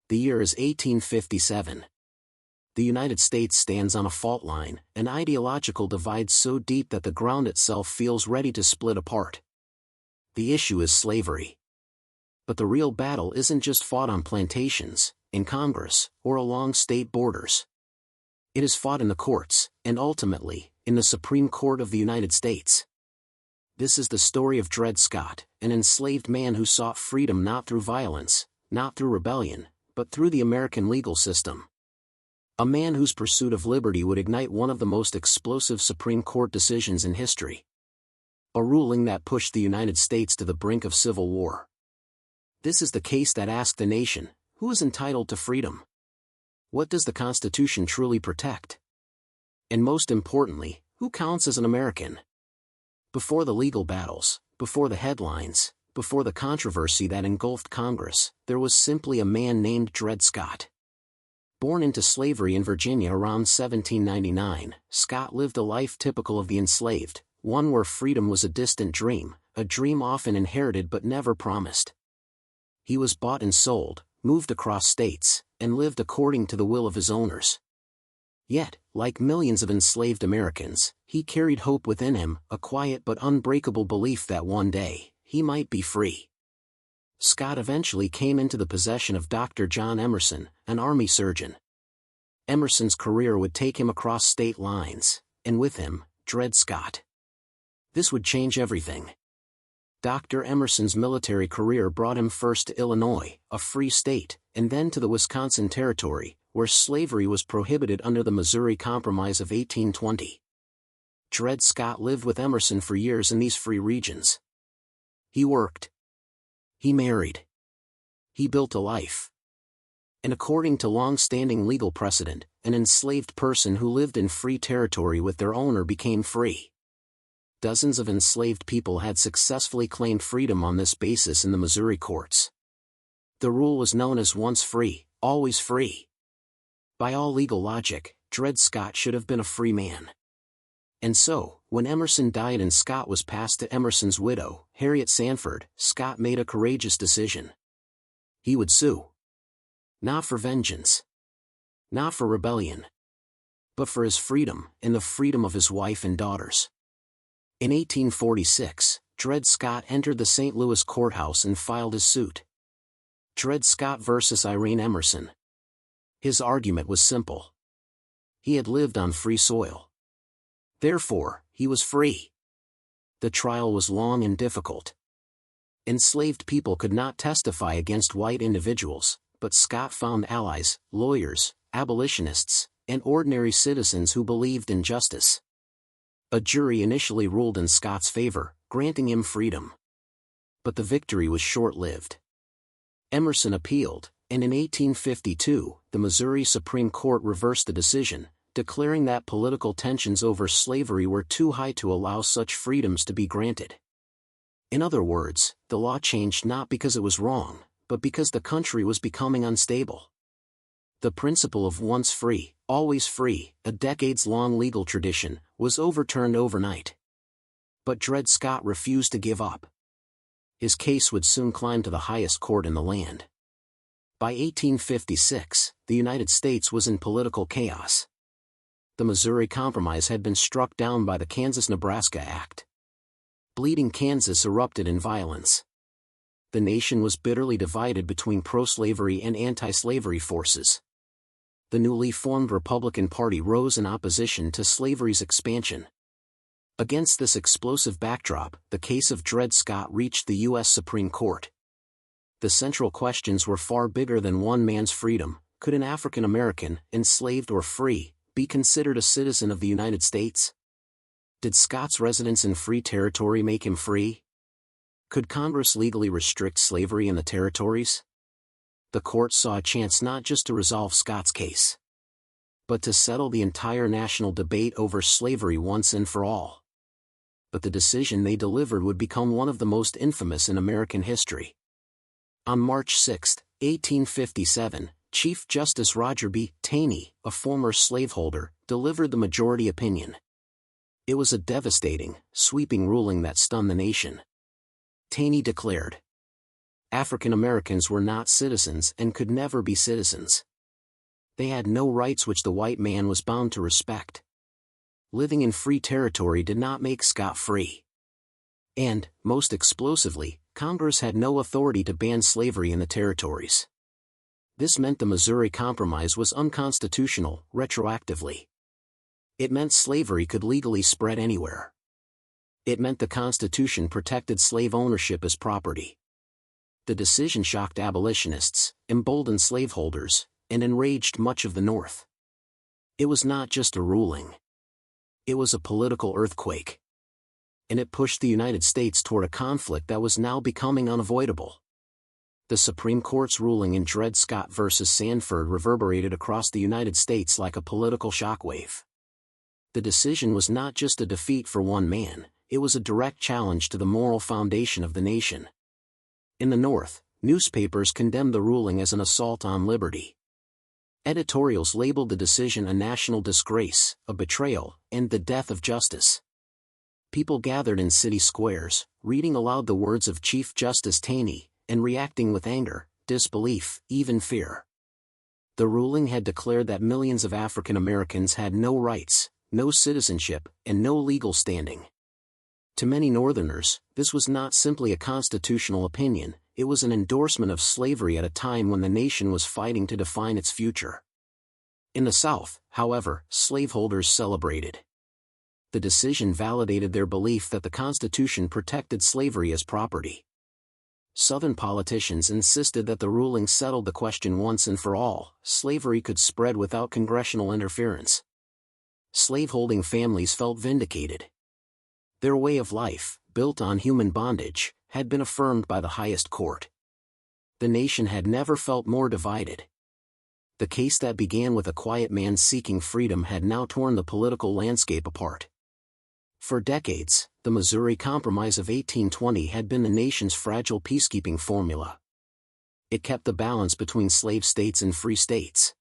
The year is 1857. The United States stands on a fault line, an ideological divide so deep that the ground itself feels ready to split apart. The issue is slavery. But the real battle isn't just fought on plantations, in Congress, or along state borders. It is fought in the courts, and ultimately, in the Supreme Court of the United States. This is the story of Dred Scott, an enslaved man who sought freedom not through violence, not through rebellion, but through the American legal system. A man whose pursuit of liberty would ignite one of the most explosive Supreme Court decisions in history. A ruling that pushed the United States to the brink of civil war. This is the case that asked the nation, who is entitled to freedom? What does the Constitution truly protect? And most importantly, who counts as an American? Before the legal battles, before the headlines, before the controversy that engulfed Congress, there was simply a man named Dred Scott. Born into slavery in Virginia around 1799, Scott lived a life typical of the enslaved, one where freedom was a distant dream, a dream often inherited but never promised. He was bought and sold, moved across states, and lived according to the will of his owners. Yet, like millions of enslaved Americans, he carried hope within him, a quiet but unbreakable belief that one day, he might be free. Scott eventually came into the possession of Dr. John Emerson, an army surgeon. Emerson's career would take him across state lines, and with him, Dred Scott. This would change everything. Dr. Emerson's military career brought him first to Illinois, a free state, and then to the Wisconsin Territory, where slavery was prohibited under the Missouri Compromise of 1820. Dred Scott lived with Emerson for years in these free regions. He worked. He married. He built a life. And according to long-standing legal precedent, an enslaved person who lived in free territory with their owner became free. Dozens of enslaved people had successfully claimed freedom on this basis in the Missouri courts. The rule was known as once free, always free. By all legal logic, Dred Scott should have been a free man. And so, when Emerson died and Scott was passed to Emerson's widow, Harriet Sandford, Scott made a courageous decision. He would sue. Not for vengeance. Not for rebellion. But for his freedom, and the freedom of his wife and daughters. In 1846, Dred Scott entered the St. Louis courthouse and filed his suit. Dred Scott versus Irene Emerson. His argument was simple. He had lived on free soil. Therefore, he was free. The trial was long and difficult. Enslaved people could not testify against white individuals, but Scott found allies, lawyers, abolitionists, and ordinary citizens who believed in justice. A jury initially ruled in Scott's favor, granting him freedom. But the victory was short-lived. Emerson appealed, and in 1852, the Missouri Supreme Court reversed the decision, declaring that political tensions over slavery were too high to allow such freedoms to be granted. In other words, the law changed not because it was wrong, but because the country was becoming unstable. The principle of once free, always free, a decades-long legal tradition, was overturned overnight. But Dred Scott refused to give up. His case would soon climb to the highest court in the land. By 1856, the United States was in political chaos. The Missouri Compromise had been struck down by the Kansas-Nebraska Act. Bleeding Kansas erupted in violence. The nation was bitterly divided between pro-slavery and anti-slavery forces. The newly formed Republican Party rose in opposition to slavery's expansion. Against this explosive backdrop, the case of Dred Scott reached the U.S. Supreme Court. The central questions were far bigger than one man's freedom. Could an African American, enslaved or free, be considered a citizen of the United States? Did Scott's residence in free territory make him free? Could Congress legally restrict slavery in the territories? The court saw a chance not just to resolve Scott's case, but to settle the entire national debate over slavery once and for all. But the decision they delivered would become one of the most infamous in American history. On March 6, 1857, Chief Justice Roger B. Taney, a former slaveholder, delivered the majority opinion. It was a devastating, sweeping ruling that stunned the nation. Taney declared, African Americans were not citizens and could never be citizens. They had no rights which the white man was bound to respect. Living in free territory did not make Scott free. And, most explosively, Congress had no authority to ban slavery in the territories. This meant the Missouri Compromise was unconstitutional, retroactively. It meant slavery could legally spread anywhere. It meant the Constitution protected slave ownership as property. The decision shocked abolitionists, emboldened slaveholders, and enraged much of the North. It was not just a ruling. It was a political earthquake. And it pushed the United States toward a conflict that was now becoming unavoidable. The Supreme Court's ruling in Dred Scott v. Sandford reverberated across the United States like a political shockwave. The decision was not just a defeat for one man, it was a direct challenge to the moral foundation of the nation. In the North, newspapers condemned the ruling as an assault on liberty. Editorials labeled the decision a national disgrace, a betrayal, and the death of justice. People gathered in city squares, reading aloud the words of Chief Justice Taney, and reacting with anger, disbelief, even fear. The ruling had declared that millions of African Americans had no rights, no citizenship, and no legal standing. To many Northerners, this was not simply a constitutional opinion, it was an endorsement of slavery at a time when the nation was fighting to define its future. In the South, however, slaveholders celebrated. The decision validated their belief that the Constitution protected slavery as property. Southern politicians insisted that the ruling settled the question once and for all, slavery could spread without congressional interference. Slaveholding families felt vindicated. Their way of life, built on human bondage, had been affirmed by the highest court. The nation had never felt more divided. The case that began with a quiet man seeking freedom had now torn the political landscape apart. For decades, the Missouri Compromise of 1820 had been the nation's fragile peacekeeping formula. It kept the balance between slave states and free states.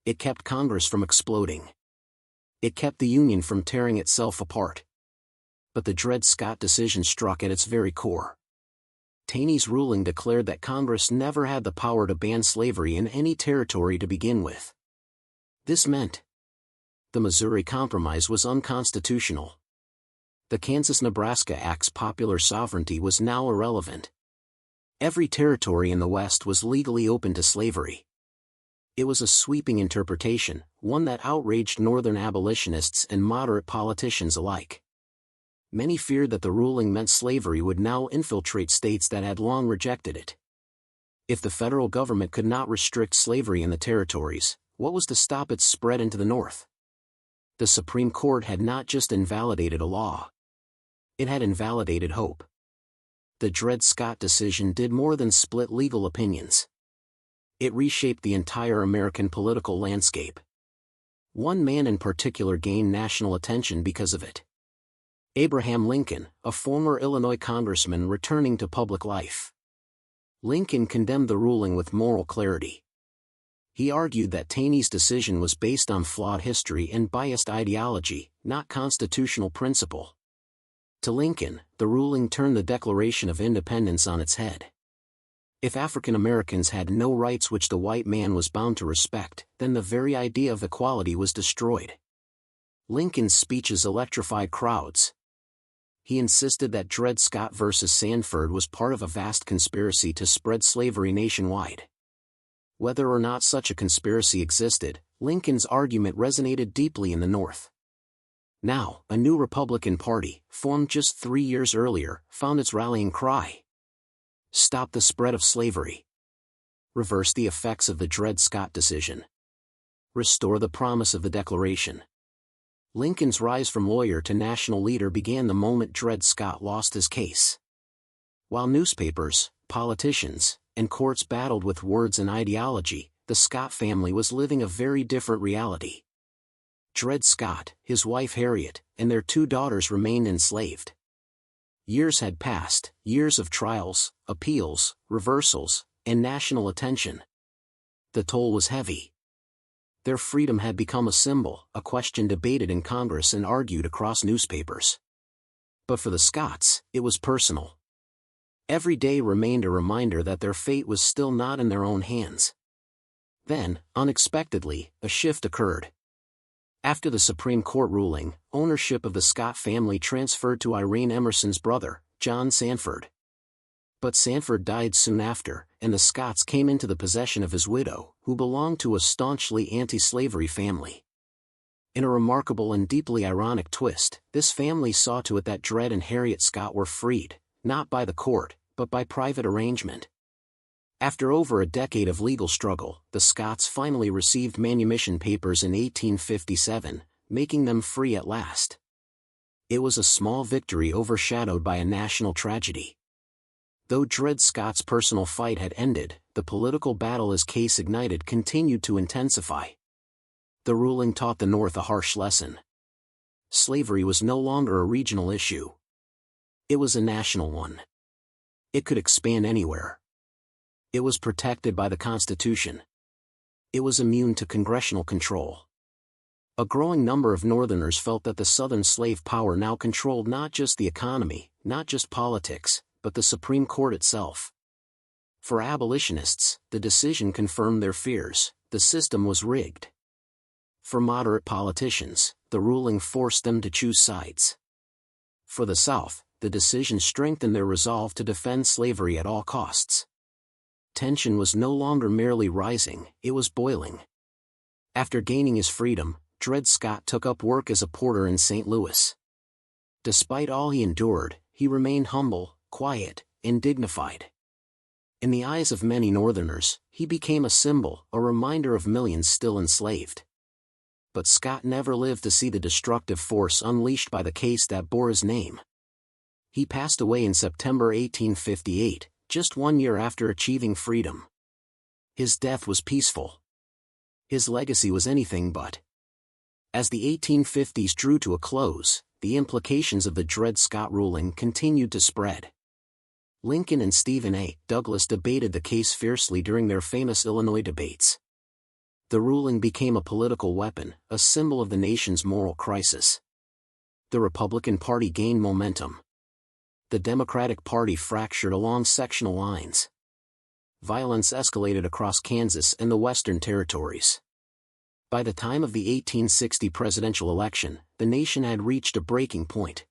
It kept Congress from exploding. It kept the Union from tearing itself apart. But the Dred Scott decision struck at its very core. Taney's ruling declared that Congress never had the power to ban slavery in any territory to begin with. This meant the Missouri Compromise was unconstitutional. The Kansas-Nebraska Act's popular sovereignty was now irrelevant. Every territory in the West was legally open to slavery. It was a sweeping interpretation, one that outraged Northern abolitionists and moderate politicians alike. Many feared that the ruling meant slavery would now infiltrate states that had long rejected it. If the federal government could not restrict slavery in the territories, what was to stop its spread into the North? The Supreme Court had not just invalidated a law. It had invalidated hope. The Dred Scott decision did more than split legal opinions. It reshaped the entire American political landscape. One man in particular gained national attention because of it. Abraham Lincoln, a former Illinois congressman returning to public life. Lincoln condemned the ruling with moral clarity. He argued that Taney's decision was based on flawed history and biased ideology, not constitutional principle. To Lincoln, the ruling turned the Declaration of Independence on its head. If African Americans had no rights which the white man was bound to respect, then the very idea of equality was destroyed. Lincoln's speeches electrified crowds. He insisted that Dred Scott v. Sandford was part of a vast conspiracy to spread slavery nationwide. Whether or not such a conspiracy existed, Lincoln's argument resonated deeply in the North. Now, a new Republican Party, formed just 3 years earlier, found its rallying cry. Stop the spread of slavery. Reverse the effects of the Dred Scott decision. Restore the promise of the Declaration. Lincoln's rise from lawyer to national leader began the moment Dred Scott lost his case. While newspapers, politicians, and courts battled with words and ideology, the Scott family was living a very different reality. Dred Scott, his wife Harriet, and their 2 daughters remained enslaved. Years had passed, years of trials, appeals, reversals, and national attention. The toll was heavy. Their freedom had become a symbol, a question debated in Congress and argued across newspapers. But for the Scotts, it was personal. Every day remained a reminder that their fate was still not in their own hands. Then, unexpectedly, a shift occurred. After the Supreme Court ruling, ownership of the Scott family transferred to Irene Emerson's brother, John Sandford. But Sandford died soon after, and the Scotts came into the possession of his widow, who belonged to a staunchly anti-slavery family. In a remarkable and deeply ironic twist, this family saw to it that Dred and Harriet Scott were freed, not by the court, but by private arrangement. After over a decade of legal struggle, the Scotts finally received manumission papers in 1857, making them free at last. It was a small victory overshadowed by a national tragedy. Though Dred Scott's personal fight had ended, the political battle his case ignited continued to intensify. The ruling taught the North a harsh lesson. Slavery was no longer a regional issue. It was a national one. It could expand anywhere. It was protected by the Constitution. It was immune to congressional control. A growing number of Northerners felt that the Southern slave power now controlled not just the economy, not just politics, but the Supreme Court itself. For abolitionists, the decision confirmed their fears: the system was rigged. For moderate politicians, the ruling forced them to choose sides. For the South, the decision strengthened their resolve to defend slavery at all costs. Tension was no longer merely rising, it was boiling. After gaining his freedom, Dred Scott took up work as a porter in St. Louis. Despite all he endured, he remained humble, quiet, and dignified. In the eyes of many Northerners, he became a symbol, a reminder of millions still enslaved. But Scott never lived to see the destructive force unleashed by the case that bore his name. He passed away in September 1858, just 1 year after achieving freedom. His death was peaceful. His legacy was anything but. As the 1850s drew to a close, the implications of the Dred Scott ruling continued to spread. Lincoln and Stephen A. Douglas debated the case fiercely during their famous Illinois debates. The ruling became a political weapon, a symbol of the nation's moral crisis. The Republican Party gained momentum. The Democratic Party fractured along sectional lines. Violence escalated across Kansas and the Western Territories. By the time of the 1860 presidential election, the nation had reached a breaking point.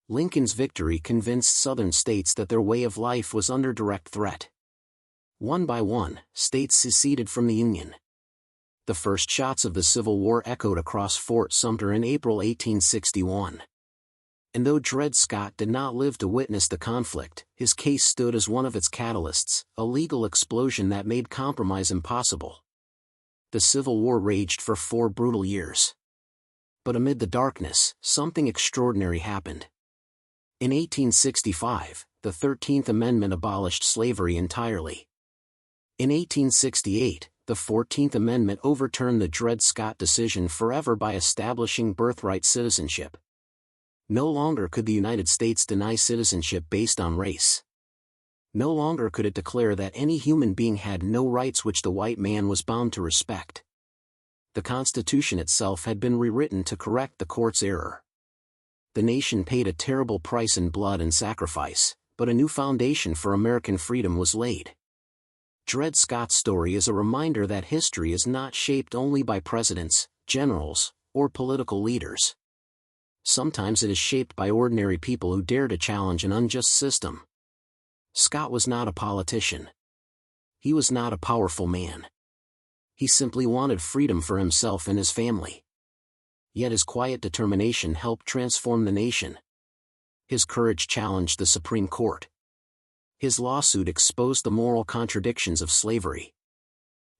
Lincoln's victory convinced Southern states that their way of life was under direct threat. One by one, states seceded from the Union. The first shots of the Civil War echoed across Fort Sumter in April 1861. And though Dred Scott did not live to witness the conflict, his case stood as one of its catalysts, a legal explosion that made compromise impossible. The Civil War raged for 4 brutal years. But amid the darkness, something extraordinary happened. In 1865, the 13th Amendment abolished slavery entirely. In 1868, the 14th Amendment overturned the Dred Scott decision forever by establishing birthright citizenship. No longer could the United States deny citizenship based on race. No longer could it declare that any human being had no rights which the white man was bound to respect. The Constitution itself had been rewritten to correct the court's error. The nation paid a terrible price in blood and sacrifice, but a new foundation for American freedom was laid. Dred Scott's story is a reminder that history is not shaped only by presidents, generals, or political leaders. Sometimes it is shaped by ordinary people who dare to challenge an unjust system. Scott was not a politician. He was not a powerful man. He simply wanted freedom for himself and his family. Yet his quiet determination helped transform the nation. His courage challenged the Supreme Court. His lawsuit exposed the moral contradictions of slavery.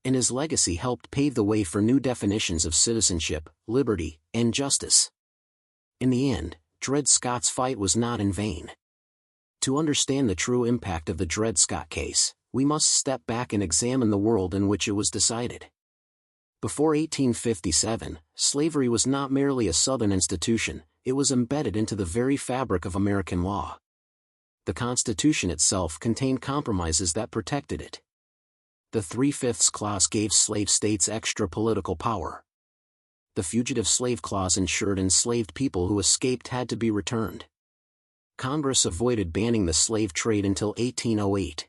And his legacy helped pave the way for new definitions of citizenship, liberty, and justice. In the end, Dred Scott's fight was not in vain. To understand the true impact of the Dred Scott case, we must step back and examine the world in which it was decided. Before 1857, slavery was not merely a Southern institution, it was embedded into the very fabric of American law. The Constitution itself contained compromises that protected it. The 3/5 clause gave slave states extra political power. The Fugitive Slave Clause ensured enslaved people who escaped had to be returned. Congress avoided banning the slave trade until 1808.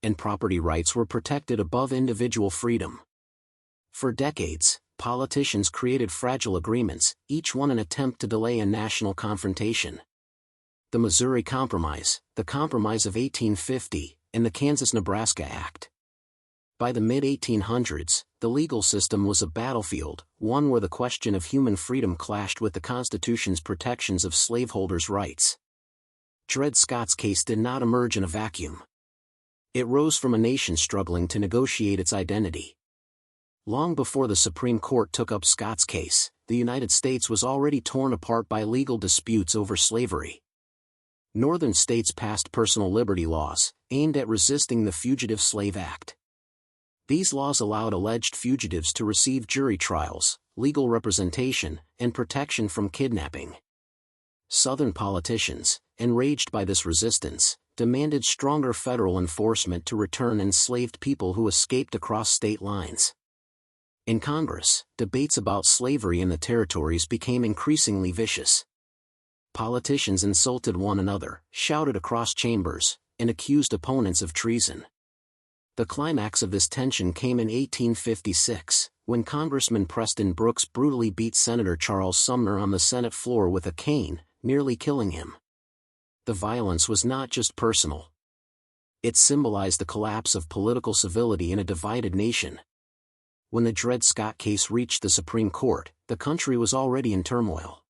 And property rights were protected above individual freedom. For decades, politicians created fragile agreements, each one an attempt to delay a national confrontation. The Missouri Compromise, the Compromise of 1850, and the Kansas-Nebraska Act. By the mid-1800s, the legal system was a battlefield, one where the question of human freedom clashed with the Constitution's protections of slaveholders' rights. Dred Scott's case did not emerge in a vacuum. It rose from a nation struggling to negotiate its identity. Long before the Supreme Court took up Scott's case, the United States was already torn apart by legal disputes over slavery. Northern states passed personal liberty laws, aimed at resisting the Fugitive Slave Act. These laws allowed alleged fugitives to receive jury trials, legal representation, and protection from kidnapping. Southern politicians, enraged by this resistance, demanded stronger federal enforcement to return enslaved people who escaped across state lines. In Congress, debates about slavery in the territories became increasingly vicious. Politicians insulted one another, shouted across chambers, and accused opponents of treason. The climax of this tension came in 1856, when Congressman Preston Brooks brutally beat Senator Charles Sumner on the Senate floor with a cane, nearly killing him. The violence was not just personal. It symbolized the collapse of political civility in a divided nation. When the Dred Scott case reached the Supreme Court, the country was already in turmoil.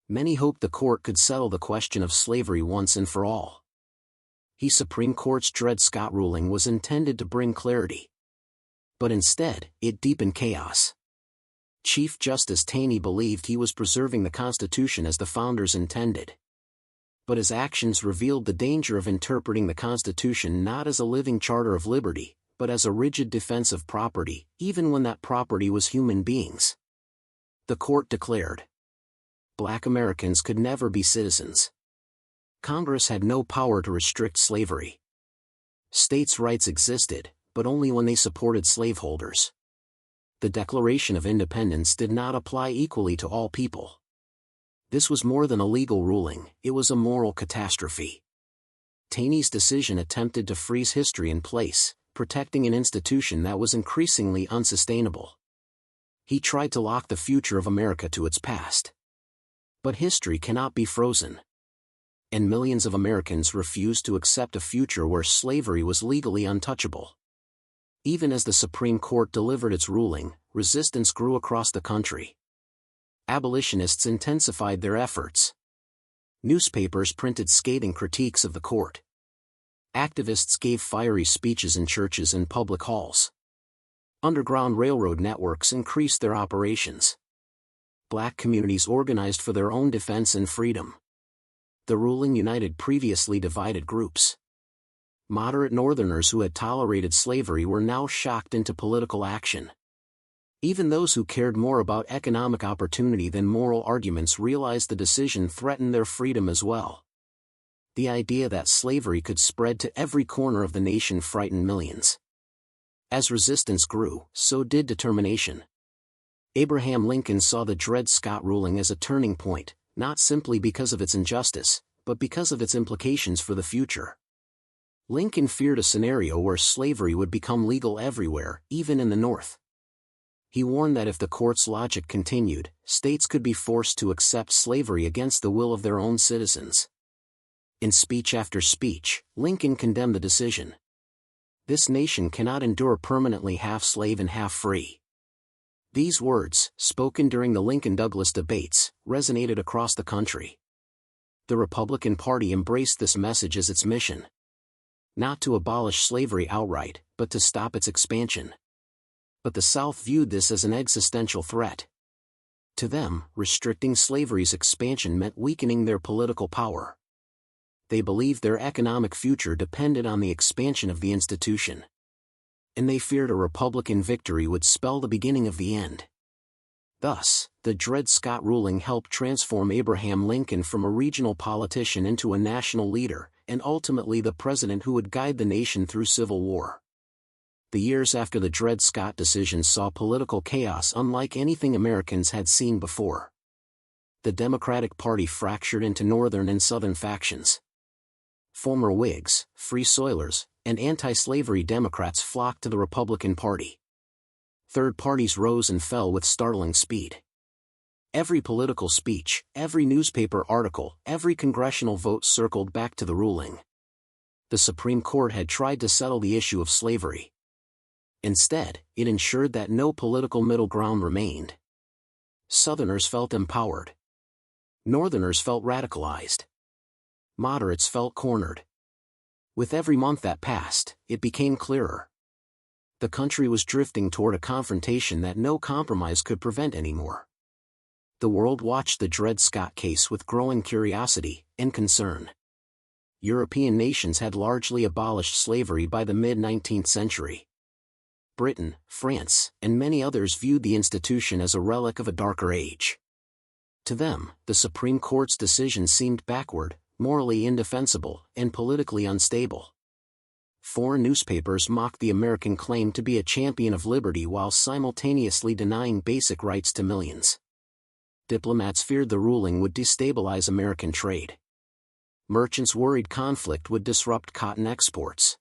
Many hoped the court could settle the question of slavery once and for all. The Supreme Court's Dred Scott ruling was intended to bring clarity. But instead, it deepened chaos. Chief Justice Taney believed he was preserving the Constitution as the founders intended. But his actions revealed the danger of interpreting the Constitution not as a living charter of liberty, but as a rigid defense of property, even when that property was human beings. The court declared, Black Americans could never be citizens. Congress had no power to restrict slavery. States' rights existed, but only when they supported slaveholders. The Declaration of Independence did not apply equally to all people. This was more than a legal ruling, it was a moral catastrophe. Taney's decision attempted to freeze history in place, protecting an institution that was increasingly unsustainable. He tried to lock the future of America to its past. But history cannot be frozen. And millions of Americans refused to accept a future where slavery was legally untouchable. Even as the Supreme Court delivered its ruling, resistance grew across the country. Abolitionists intensified their efforts. Newspapers printed scathing critiques of the court. Activists gave fiery speeches in churches and public halls. Underground railroad networks increased their operations. Black communities organized for their own defense and freedom. The ruling united previously divided groups. Moderate Northerners who had tolerated slavery were now shocked into political action. Even those who cared more about economic opportunity than moral arguments realized the decision threatened their freedom as well. The idea that slavery could spread to every corner of the nation frightened millions. As resistance grew, so did determination. Abraham Lincoln saw the Dred Scott ruling as a turning point, not simply because of its injustice, but because of its implications for the future. Lincoln feared a scenario where slavery would become legal everywhere, even in the North. He warned that if the court's logic continued, states could be forced to accept slavery against the will of their own citizens. In speech after speech, Lincoln condemned the decision. This nation cannot endure permanently half slave and half free. These words, spoken during the Lincoln-Douglas debates, resonated across the country. The Republican Party embraced this message as its mission. Not to abolish slavery outright, but to stop its expansion. But the South viewed this as an existential threat. To them, restricting slavery's expansion meant weakening their political power. They believed their economic future depended on the expansion of the institution. And they feared a Republican victory would spell the beginning of the end. Thus, the Dred Scott ruling helped transform Abraham Lincoln from a regional politician into a national leader, and ultimately the president who would guide the nation through civil war. The years after the Dred Scott decision saw political chaos unlike anything Americans had seen before. the Democratic Party fractured into Northern and Southern factions. Former Whigs, Free Soilers, and anti-slavery Democrats flocked to the Republican Party. Third parties rose and fell with startling speed. Every political speech, every newspaper article, every congressional vote circled back to the ruling. The Supreme Court had tried to settle the issue of slavery. Instead, it ensured that no political middle ground remained. Southerners felt empowered. Northerners felt radicalized. Moderates felt cornered. With every month that passed, it became clearer. The country was drifting toward a confrontation that no compromise could prevent anymore. The world watched the Dred Scott case with growing curiosity and concern. European nations had largely abolished slavery by the mid-19th century. Britain, France, and many others viewed the institution as a relic of a darker age. To them, the Supreme Court's decision seemed backward, morally indefensible, and politically unstable. Foreign newspapers mocked the American claim to be a champion of liberty while simultaneously denying basic rights to millions. Diplomats feared the ruling would destabilize American trade. Merchants worried conflict would disrupt cotton exports.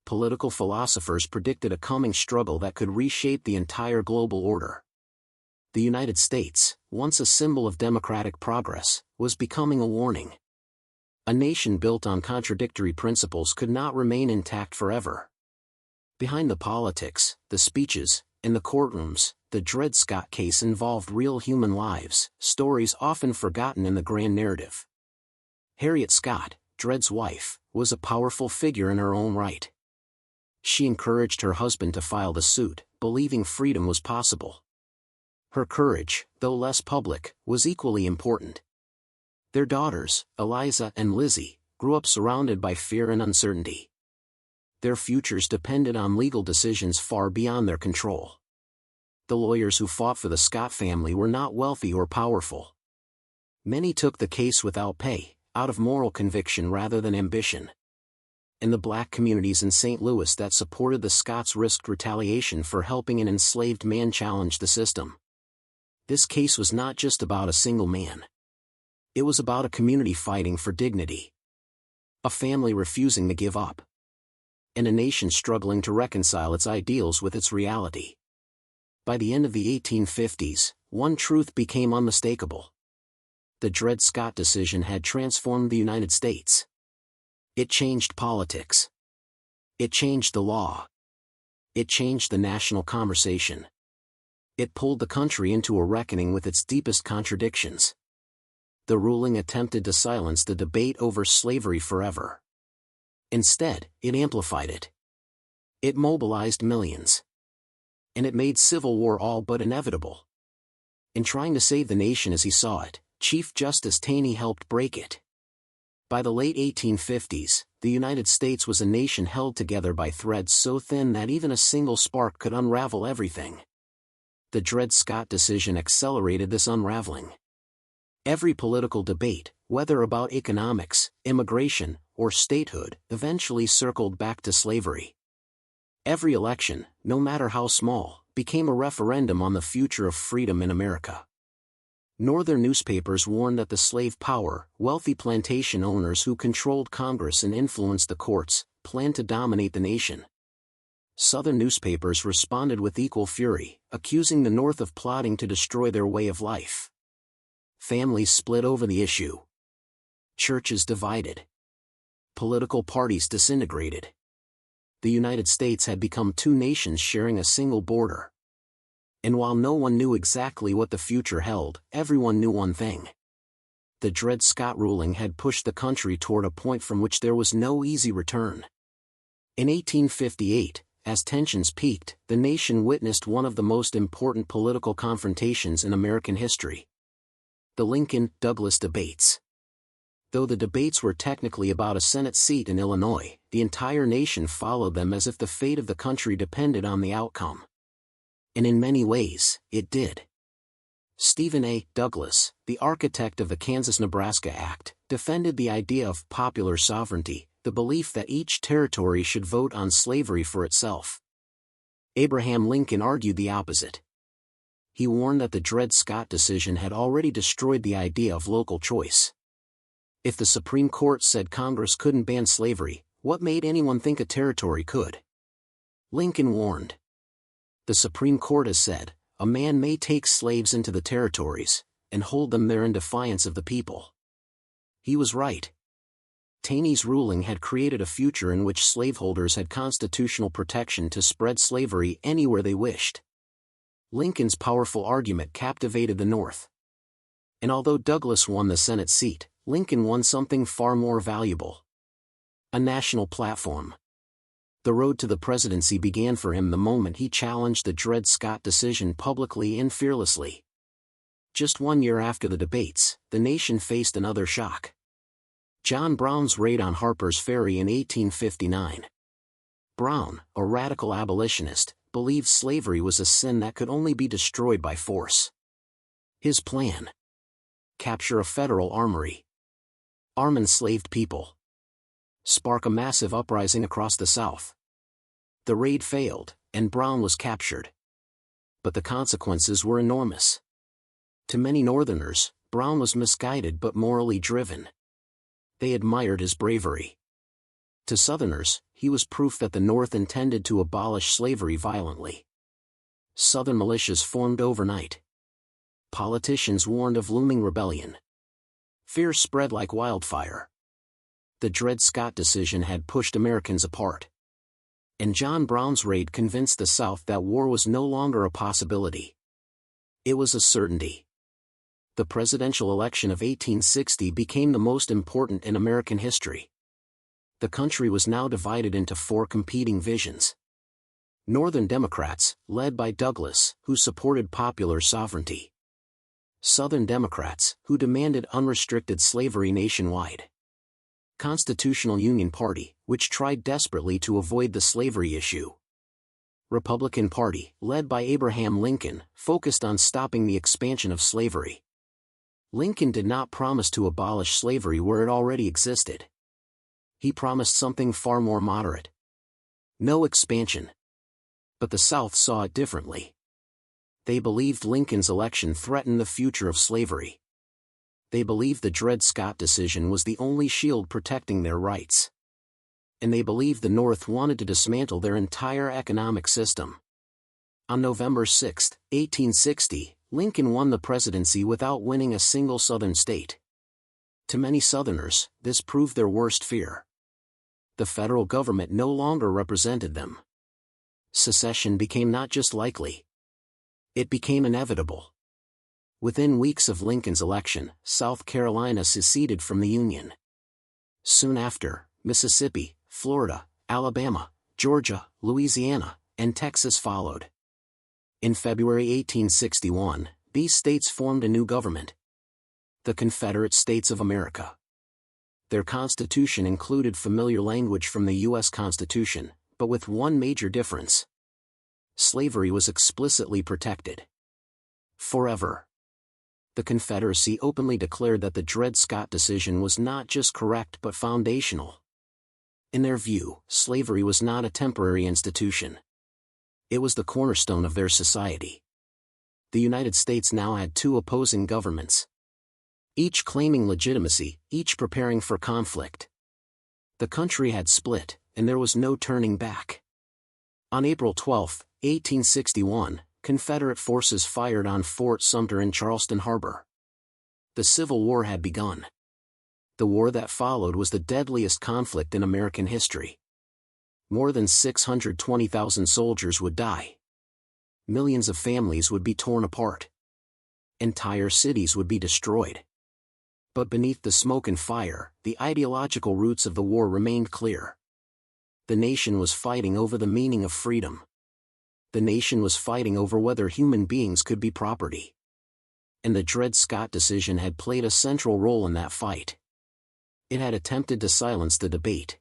Political philosophers predicted a coming struggle that could reshape the entire global order. The United States, once a symbol of democratic progress, was becoming a warning. A nation built on contradictory principles could not remain intact forever. Behind the politics, the speeches, and the courtrooms, the Dred Scott case involved real human lives, stories often forgotten in the grand narrative. Harriet Scott, Dred's wife, was a powerful figure in her own right. She encouraged her husband to file the suit, believing freedom was possible. Her courage, though less public, was equally important. Their daughters, Eliza and Lizzie, grew up surrounded by fear and uncertainty. Their futures depended on legal decisions far beyond their control. The lawyers who fought for the Scott family were not wealthy or powerful. Many took the case without pay, out of moral conviction rather than ambition. And the black communities in St. Louis that supported the Scotts risked retaliation for helping an enslaved man challenge the system. This case was not just about a single man. It was about a community fighting for dignity. A family refusing to give up. And a nation struggling to reconcile its ideals with its reality. By the end of the 1850s, one truth became unmistakable. The Dred Scott decision had transformed the United States. It changed politics. It changed the law. It changed the national conversation. It pulled the country into a reckoning with its deepest contradictions. The ruling attempted to silence the debate over slavery forever. Instead, it amplified it. It mobilized millions. And it made civil war all but inevitable. In trying to save the nation as he saw it, Chief Justice Taney helped break it. By the late 1850s, the United States was a nation held together by threads so thin that even a single spark could unravel everything. The Dred Scott decision accelerated this unraveling. Every political debate, whether about economics, immigration, or statehood, eventually circled back to slavery. Every election, no matter how small, became a referendum on the future of freedom in America. Northern newspapers warned that the slave power, wealthy plantation owners who controlled Congress and influenced the courts, planned to dominate the nation. Southern newspapers responded with equal fury, accusing the North of plotting to destroy their way of life. Families split over the issue. Churches divided. Political parties disintegrated. The United States had become two nations sharing a single border. And while no one knew exactly what the future held, everyone knew one thing. The Dred Scott ruling had pushed the country toward a point from which there was no easy return. In 1858, as tensions peaked, the nation witnessed one of the most important political confrontations in American history. The Lincoln-Douglas debates. Though the debates were technically about a Senate seat in Illinois, the entire nation followed them as if the fate of the country depended on the outcome. And in many ways, it did. Stephen A. Douglas, the architect of the Kansas-Nebraska Act, defended the idea of popular sovereignty, the belief that each territory should vote on slavery for itself. Abraham Lincoln argued the opposite. He warned that the Dred Scott decision had already destroyed the idea of local choice. If the Supreme Court said Congress couldn't ban slavery, what made anyone think a territory could? Lincoln warned. The Supreme Court has said, a man may take slaves into the territories, and hold them there in defiance of the people. He was right. Taney's ruling had created a future in which slaveholders had constitutional protection to spread slavery anywhere they wished. Lincoln's powerful argument captivated the North. And although Douglas won the Senate seat, Lincoln won something far more valuable: a national platform. The road to the presidency began for him the moment he challenged the Dred Scott decision publicly and fearlessly. Just 1 year after the debates, the nation faced another shock: John Brown's raid on Harper's Ferry in 1859. Brown, a radical abolitionist, believed slavery was a sin that could only be destroyed by force. His plan: capture a federal armory, arm enslaved people, spark a massive uprising across the South. The raid failed, and Brown was captured. But the consequences were enormous. To many Northerners, Brown was misguided but morally driven. They admired his bravery. To Southerners, he was proof that the North intended to abolish slavery violently. Southern militias formed overnight. Politicians warned of looming rebellion. Fear spread like wildfire. The Dred Scott decision had pushed Americans apart. And John Brown's raid convinced the South that war was no longer a possibility. It was a certainty. The presidential election of 1860 became the most important in American history. The country was now divided into 4 competing visions. Northern Democrats, led by Douglas, who supported popular sovereignty. Southern Democrats, who demanded unrestricted slavery nationwide. Constitutional Union Party, which tried desperately to avoid the slavery issue. Republican Party, led by Abraham Lincoln, focused on stopping the expansion of slavery. Lincoln did not promise to abolish slavery where it already existed. He promised something far more moderate: no expansion. But the South saw it differently. They believed Lincoln's election threatened the future of slavery. They believed the Dred Scott decision was the only shield protecting their rights. And they believed the North wanted to dismantle their entire economic system. On November 6, 1860, Lincoln won the presidency without winning a single Southern state. To many Southerners, this proved their worst fear. The federal government no longer represented them. Secession became not just likely. It became inevitable. Within weeks of Lincoln's election, South Carolina seceded from the Union. Soon after, Mississippi, Florida, Alabama, Georgia, Louisiana, and Texas followed. In February 1861, these states formed a new government: the Confederate States of America. Their constitution included familiar language from the U.S. Constitution, but with one major difference: slavery was explicitly protected. Forever. The Confederacy openly declared that the Dred Scott decision was not just correct but foundational. In their view, slavery was not a temporary institution. It was the cornerstone of their society. The United States now had 2 opposing governments, each claiming legitimacy, each preparing for conflict. The country had split, and there was no turning back. On April 12, 1861, Confederate forces fired on Fort Sumter in Charleston Harbor. The Civil War had begun. The war that followed was the deadliest conflict in American history. More than 620,000 soldiers would die. Millions of families would be torn apart. Entire cities would be destroyed. But beneath the smoke and fire, the ideological roots of the war remained clear. The nation was fighting over the meaning of freedom. The nation was fighting over whether human beings could be property. And the Dred Scott decision had played a central role in that fight. It had attempted to silence the debate.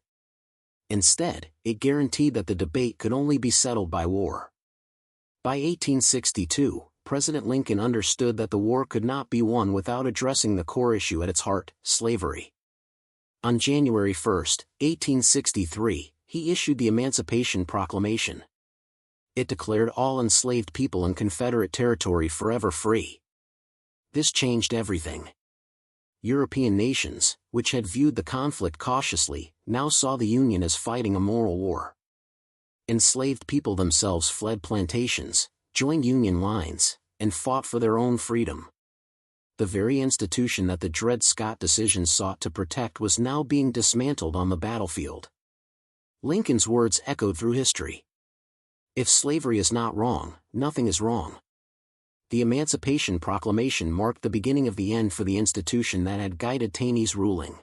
Instead, it guaranteed that the debate could only be settled by war. By 1862, President Lincoln understood that the war could not be won without addressing the core issue at its heart: slavery. On January 1, 1863, he issued the Emancipation Proclamation. It declared all enslaved people in Confederate territory forever free. This changed everything. European nations, which had viewed the conflict cautiously, now saw the Union as fighting a moral war. Enslaved people themselves fled plantations, joined Union lines, and fought for their own freedom. The very institution that the Dred Scott decision sought to protect was now being dismantled on the battlefield. Lincoln's words echoed through history. If slavery is not wrong, nothing is wrong. The Emancipation Proclamation marked the beginning of the end for the institution that had guided Taney's ruling.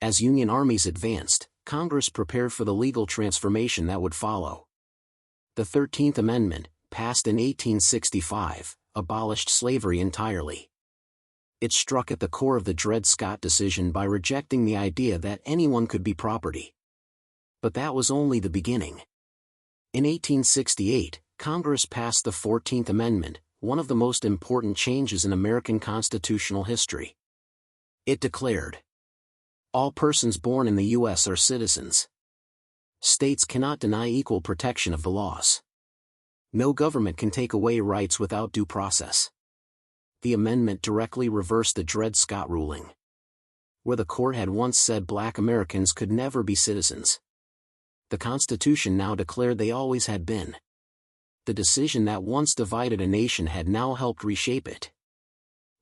As Union armies advanced, Congress prepared for the legal transformation that would follow. The 13th Amendment, passed in 1865, abolished slavery entirely. It struck at the core of the Dred Scott decision by rejecting the idea that anyone could be property. But that was only the beginning. In 1868, Congress passed the 14th Amendment, one of the most important changes in American constitutional history. It declared, "All persons born in the U.S. are citizens. States cannot deny equal protection of the laws. No government can take away rights without due process." The amendment directly reversed the Dred Scott ruling. Where the court had once said Black Americans could never be citizens, the Constitution now declared they always had been. The decision that once divided a nation had now helped reshape it.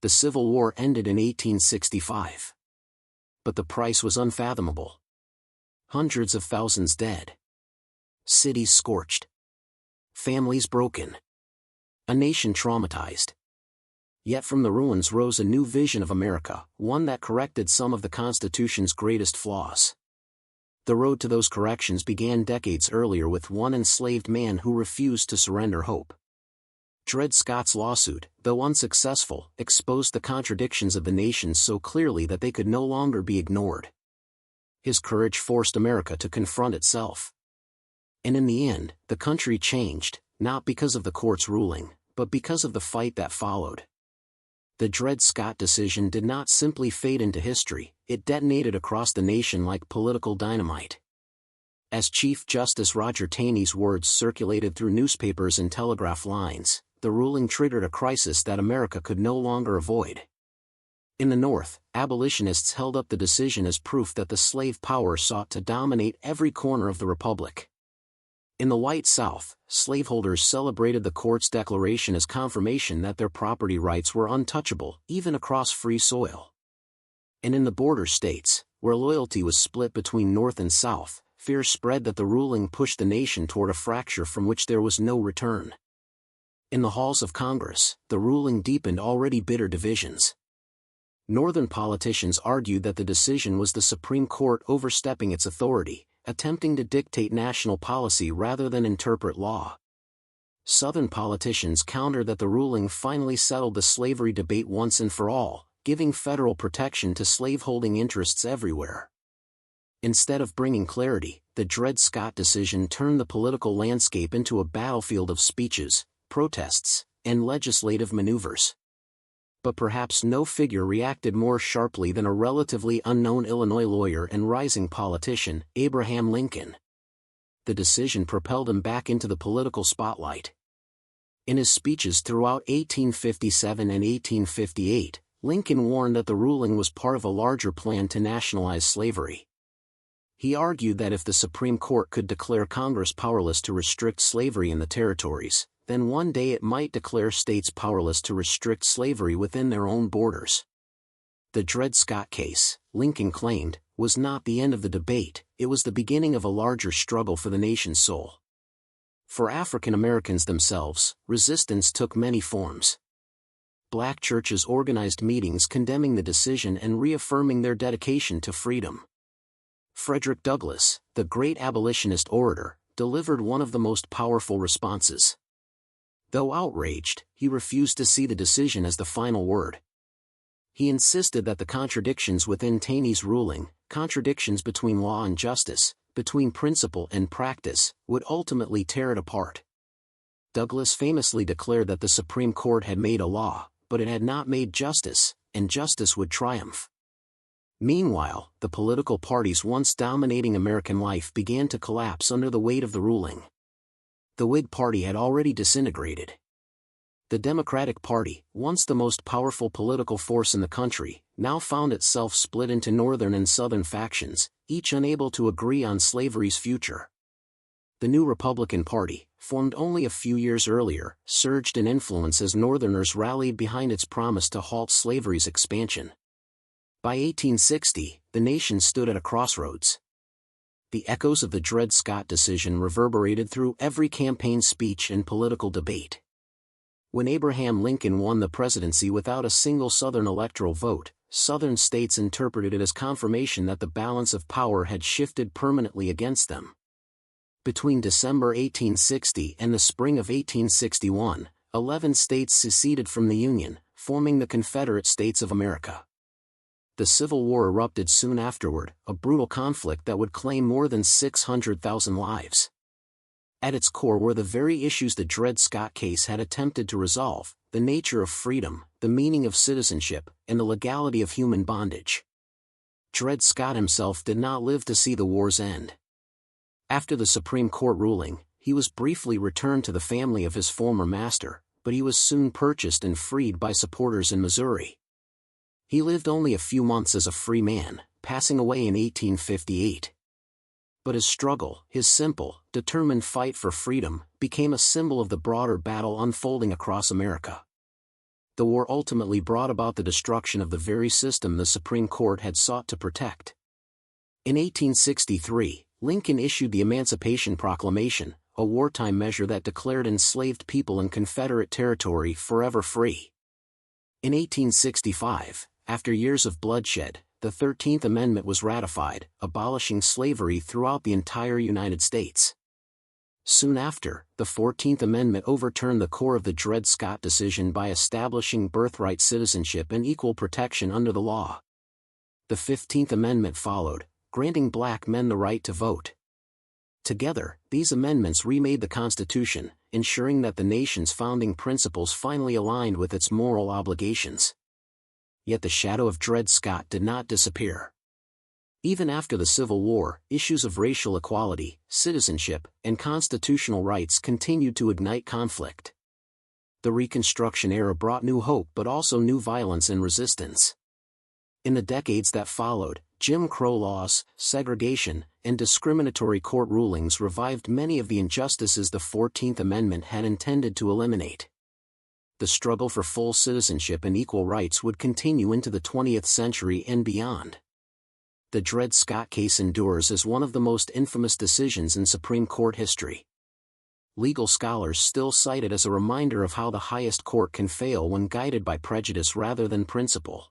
The Civil War ended in 1865. But the price was unfathomable. Hundreds of thousands dead. Cities scorched. Families broken. A nation traumatized. Yet from the ruins rose a new vision of America, one that corrected some of the Constitution's greatest flaws. The road to those corrections began decades earlier with one enslaved man who refused to surrender hope. Dred Scott's lawsuit, though unsuccessful, exposed the contradictions of the nation so clearly that they could no longer be ignored. His courage forced America to confront itself. And in the end, the country changed, not because of the court's ruling, but because of the fight that followed. The Dred Scott decision did not simply fade into history, it detonated across the nation like political dynamite. As Chief Justice Roger Taney's words circulated through newspapers and telegraph lines, the ruling triggered a crisis that America could no longer avoid. In the North, abolitionists held up the decision as proof that the slave power sought to dominate every corner of the Republic. In the white South, slaveholders celebrated the court's declaration as confirmation that their property rights were untouchable, even across free soil. And in the border states, where loyalty was split between North and South, fear spread that the ruling pushed the nation toward a fracture from which there was no return. In the halls of Congress, the ruling deepened already bitter divisions. Northern politicians argued that the decision was the Supreme Court overstepping its authority, attempting to dictate national policy rather than interpret law. Southern politicians countered that the ruling finally settled the slavery debate once and for all, giving federal protection to slaveholding interests everywhere. Instead of bringing clarity, the Dred Scott decision turned the political landscape into a battlefield of speeches, protests, and legislative maneuvers. But perhaps no figure reacted more sharply than a relatively unknown Illinois lawyer and rising politician, Abraham Lincoln. The decision propelled him back into the political spotlight. In his speeches throughout 1857 and 1858, Lincoln warned that the ruling was part of a larger plan to nationalize slavery. He argued that if the Supreme Court could declare Congress powerless to restrict slavery in the territories, then one day it might declare states powerless to restrict slavery within their own borders. The Dred Scott case, Lincoln claimed, was not the end of the debate, it was the beginning of a larger struggle for the nation's soul. For African Americans themselves, resistance took many forms. Black churches organized meetings condemning the decision and reaffirming their dedication to freedom. Frederick Douglass, the great abolitionist orator, delivered one of the most powerful responses. Though outraged, he refused to see the decision as the final word. He insisted that the contradictions within Taney's ruling, contradictions between law and justice, between principle and practice, would ultimately tear it apart. Douglass famously declared that the Supreme Court had made a law, but it had not made justice, and justice would triumph. Meanwhile, the political parties once dominating American life began to collapse under the weight of the ruling. The Whig Party had already disintegrated. The Democratic Party, once the most powerful political force in the country, now found itself split into northern and southern factions, each unable to agree on slavery's future. The new Republican Party, formed only a few years earlier, surged in influence as Northerners rallied behind its promise to halt slavery's expansion. By 1860, the nation stood at a crossroads. The echoes of the Dred Scott decision reverberated through every campaign speech and political debate. When Abraham Lincoln won the presidency without a single Southern electoral vote, Southern states interpreted it as confirmation that the balance of power had shifted permanently against them. Between December 1860 and the spring of 1861, 11 states seceded from the Union, forming the Confederate States of America. The Civil War erupted soon afterward, a brutal conflict that would claim more than 600,000 lives. At its core were the very issues the Dred Scott case had attempted to resolve: the nature of freedom, the meaning of citizenship, and the legality of human bondage. Dred Scott himself did not live to see the war's end. After the Supreme Court ruling, he was briefly returned to the family of his former master, but he was soon purchased and freed by supporters in Missouri. He lived only a few months as a free man, passing away in 1858. But his struggle, his simple, determined fight for freedom, became a symbol of the broader battle unfolding across America. The war ultimately brought about the destruction of the very system the Supreme Court had sought to protect. In 1863, Lincoln issued the Emancipation Proclamation, a wartime measure that declared enslaved people in Confederate territory forever free. In 1865, after years of bloodshed, the 13th Amendment was ratified, abolishing slavery throughout the entire United States. Soon after, the 14th Amendment overturned the core of the Dred Scott decision by establishing birthright citizenship and equal protection under the law. The 15th Amendment followed, granting black men the right to vote. Together, these amendments remade the Constitution, ensuring that the nation's founding principles finally aligned with its moral obligations. Yet the shadow of Dred Scott did not disappear. Even after the Civil War, issues of racial equality, citizenship, and constitutional rights continued to ignite conflict. The Reconstruction era brought new hope but also new violence and resistance. In the decades that followed, Jim Crow laws, segregation, and discriminatory court rulings revived many of the injustices the 14th Amendment had intended to eliminate. The struggle for full citizenship and equal rights would continue into the 20th century and beyond. The Dred Scott case endures as one of the most infamous decisions in Supreme Court history. Legal scholars still cite it as a reminder of how the highest court can fail when guided by prejudice rather than principle.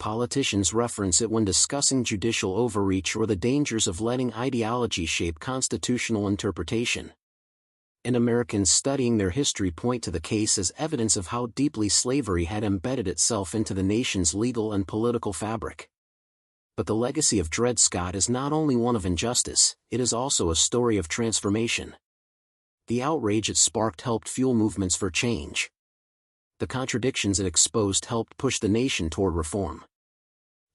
Politicians reference it when discussing judicial overreach or the dangers of letting ideology shape constitutional interpretation. And Americans studying their history point to the case as evidence of how deeply slavery had embedded itself into the nation's legal and political fabric. But the legacy of Dred Scott is not only one of injustice, it is also a story of transformation. The outrage it sparked helped fuel movements for change. The contradictions it exposed helped push the nation toward reform.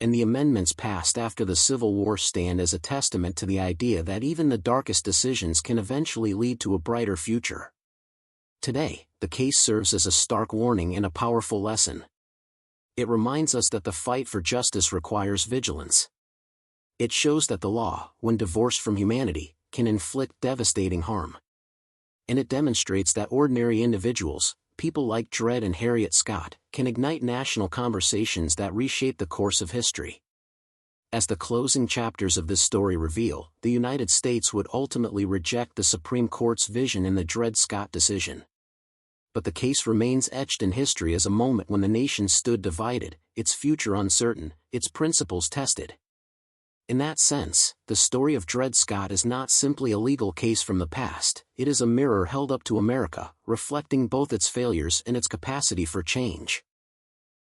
And the amendments passed after the Civil War stand as a testament to the idea that even the darkest decisions can eventually lead to a brighter future. Today, the case serves as a stark warning and a powerful lesson. It reminds us that the fight for justice requires vigilance. It shows that the law, when divorced from humanity, can inflict devastating harm. And it demonstrates that ordinary individuals, people like Dred and Harriet Scott, can ignite national conversations that reshape the course of history. As the closing chapters of this story reveal, the United States would ultimately reject the Supreme Court's vision in the Dred Scott decision. But the case remains etched in history as a moment when the nation stood divided, its future uncertain, its principles tested. In that sense, the story of Dred Scott is not simply a legal case from the past, it is a mirror held up to America, reflecting both its failures and its capacity for change.